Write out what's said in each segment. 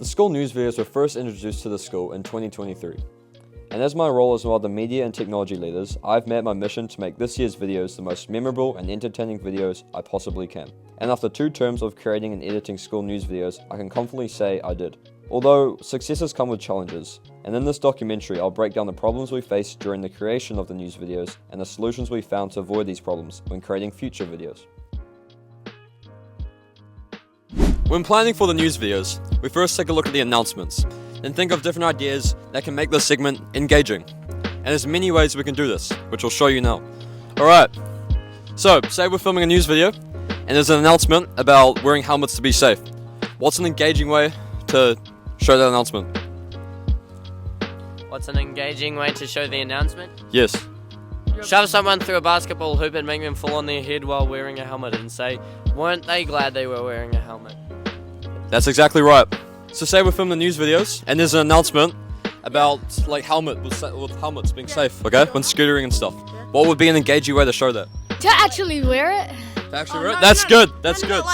The school news videos were first introduced to the school in 2023. And as my role as one of the media and technology leaders, I've met my mission to make this year's videos the most memorable and entertaining videos I possibly can. And after 2 terms of creating and editing school news videos, I can confidently say I did. Although successes come with challenges, and in this documentary I'll break down the problems we faced during the creation of the news videos and the solutions we found to avoid these problems when creating future videos. When planning for the news videos, we first take a look at the announcements, then think of different ideas that can make this segment engaging. And there's many ways we can do this, which I'll show you now. Alright, so say we're filming a news video, and there's an announcement about wearing helmets to be safe. What's an engaging way to show that announcement? What's an engaging way to show the announcement? Yes. Shove someone through a basketball hoop and make them fall on their head while wearing a helmet and say, weren't they glad they were wearing a helmet? That's exactly right. So say we're filming news videos and there's an announcement about like with helmets being safe, okay? When scootering and stuff. What would be an engaging way to show that? To actually wear it. To actually wear it? That's good. That's good.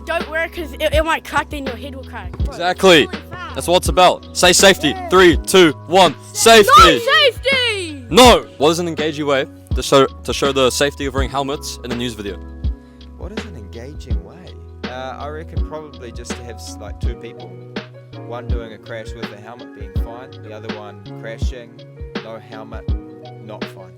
Don't wear it because it might crack, then your head will crack. Exactly. That's what it's about. Say safety. 3, 2, 1. Safety. No safety. No. What is an engaging way to show the safety of wearing helmets in a news video? What is an engaging way? I reckon probably just to have like 2 people. One doing a crash with a helmet being fine, the other one crashing, no helmet, not fine.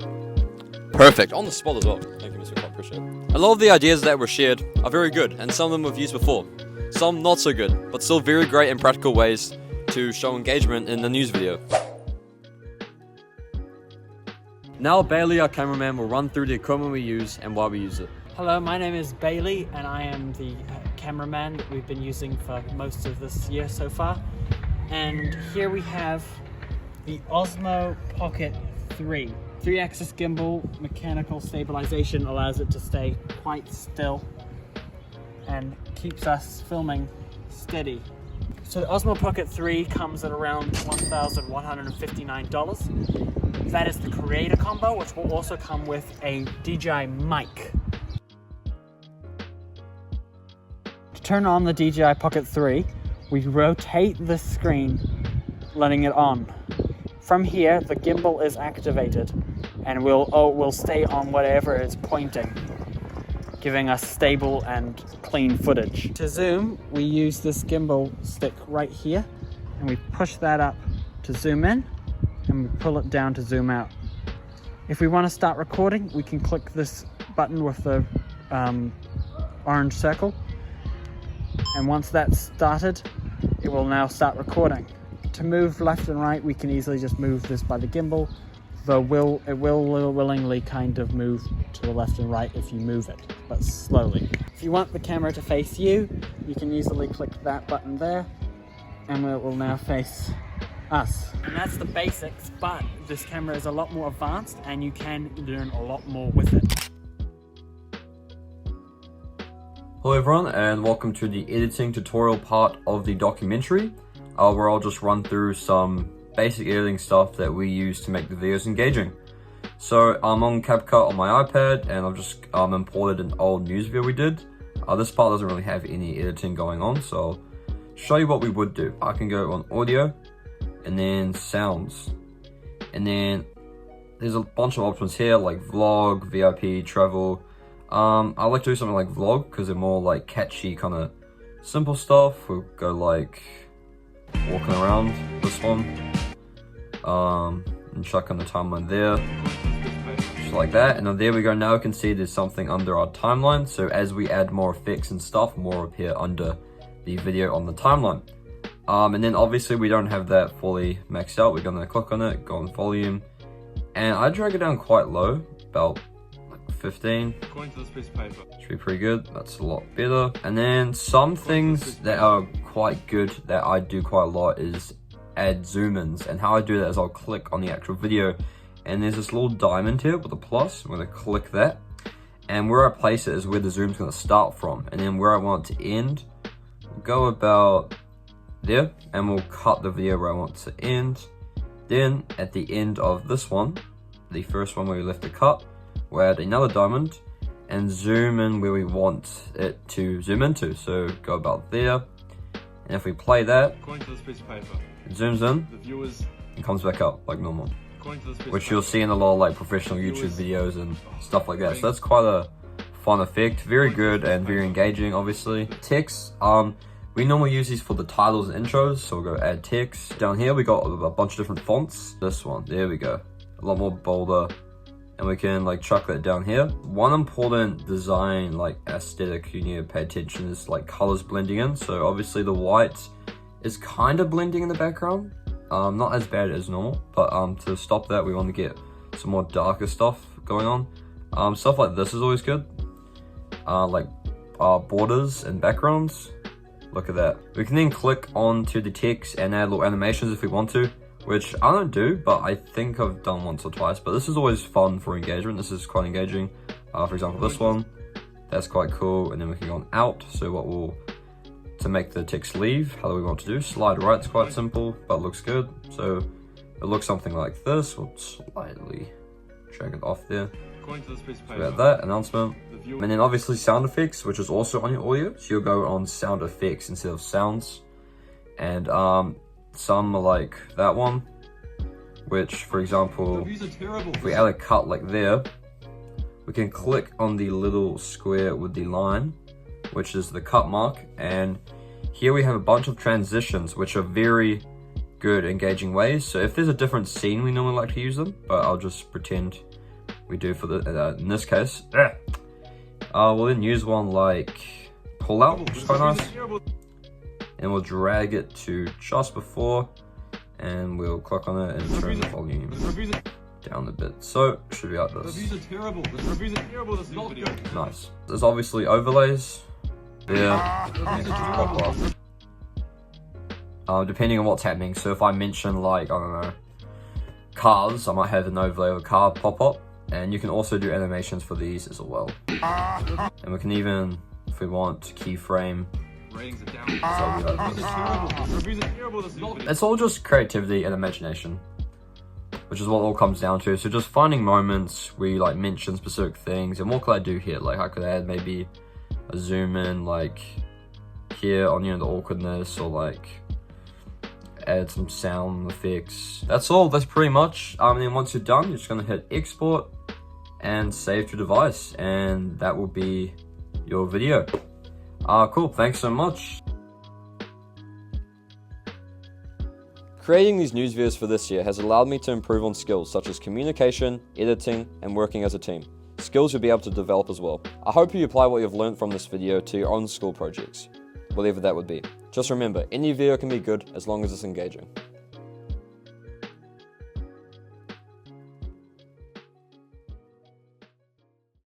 Perfect. On the spot as well. Thank you, Mr. Clark. Appreciate it. A lot of the ideas that were shared are very good, and some of them we've used before. Some not so good, but still very great and practical ways to show engagement in the news video. Now Bailey, our cameraman, will run through the equipment we use and why we use it. Hello, my name is Bailey and I am the cameraman that we've been using for most of this year so far. And here we have the Osmo Pocket 3. 3-axis gimbal, mechanical stabilization allows it to stay quite still and keeps us filming steady. So the Osmo Pocket 3 comes at around $1,159. That is the Creator combo, which will also come with a DJI mic. To turn on the DJI Pocket 3, we rotate the screen, letting it on. From here, the gimbal is activated and will stay on whatever it's pointing, giving us stable and clean footage. To zoom, we use this gimbal stick right here, and we push that up to zoom in, and we pull it down to zoom out. If we want to start recording, we can click this button with the orange circle, and once that's started, it will now start recording. To move left and right, we can easily just move this by the gimbal, though it will willingly kind of move to the left and right if you move it, but slowly. If you want the camera to face you, you can easily click that button there, and it will now face us. And that's the basics, but this camera is a lot more advanced and you can learn a lot more with it. Hello everyone, and welcome to the editing tutorial part of the documentary, where I'll just run through some basic editing stuff that we use to make the videos engaging. So I'm on CapCut on my iPad, and I've just imported an old news video we did. This part doesn't really have any editing going on, so I'll show you what we would do. I can go on audio, and then sounds, and then there's a bunch of options here like vlog, VIP, travel. I like to do something like vlog because they're more like catchy, kind of simple stuff. We'll go like walking around this one, and chuck on the timeline there, just like that. And then there we go. Now we can see there's something under our timeline, so as we add more effects and stuff, more appear under the video on the timeline. And then obviously we don't have that fully maxed out. We're gonna click on it, go on volume, and I drag it down quite low, about like 15. According to this piece of paper. Should be pretty good. That's a lot better. And then some things that are quite good that I do quite a lot is add zoom-ins. And how I do that is I'll click on the actual video, and there's this little diamond here with a plus. I'm gonna click that, and where I place it is where the zoom's gonna start from. And then where I want it to end, we'll go about there, and we'll cut the video where I want to end. Then at the end of this one, the first one where we left the cut, we'll add another diamond and zoom in where we want it to zoom into. So go about there, And if we play that, According to this piece of paper, it zooms in the viewers. and comes back up like normal. According to this piece Which of you'll paper, see in a lot of like professional YouTube videos and stuff like that. So that's quite a fun effect. Very good and very engaging, obviously. Text, we normally use these for the titles and intros, so we'll go add text. Down here we got a bunch of different fonts. This one, there we go. A lot more bolder. And we can like chuck that down here. One important design like aesthetic you need to pay attention is like colors blending in. So obviously the white is kind of blending in the background. Not as bad as normal, but to stop that we want to get some more darker stuff going on. Stuff like this is always good. Borders and backgrounds. Look at that. We can then click onto the text and add little animations if we want to, which I don't do, but I think I've done once or twice. But this is always fun for engagement. This is quite engaging. For example, this one, that's quite cool. And then we can go on out. So to make the text leave, how do we want to do? Slide right's quite simple, but looks good. So it looks something like this. We'll slightly drag it off there. according to this piece of So paper, we have that announcement. the viewer. And then obviously sound effects, which is also on your audio. So you'll go on sound effects instead of sounds. And some are like that one, which for example, These are terrible. if we add a cut like there, we can click on the little square with the line, which is the cut mark. And here we have a bunch of transitions, which are very good engaging ways. So if there's a different scene, we normally like to use them, but I'll just pretend we do for the in this case. We'll then use one like pull out, which is quite nice. And we'll drag it to just before, and we'll click on it and turn the volume down a bit. So it should be like this. Reviews are terrible. The reviews are terrible. This is not good. Nice. There's obviously overlays there. Depending on what's happening. So if I mention like, I don't know, cars, I might have an overlay of a car pop up. And you can also do animations for these as well. And we can even, if we want, keyframe. Ratings are down. So we Reviews are terrible. The reviews are terrible. This is not good. it's all just creativity and imagination, which is what it all comes down to. So just finding moments where you like mention specific things. And what could I do here? Like I could add maybe a zoom in like here on, you know, the awkwardness, or like add some sound effects. That's all. That's pretty much. And then once you're done, you're just gonna hit export and save to device, and that will be your video. Cool. Thanks so much. Creating these news videos for this year has allowed me to improve on skills such as communication, editing, and working as a team. Skills you'll be able to develop as well. I hope you apply what you've learned from this video to your own school projects, whatever that would be. Just remember, any video can be good as long as it's engaging.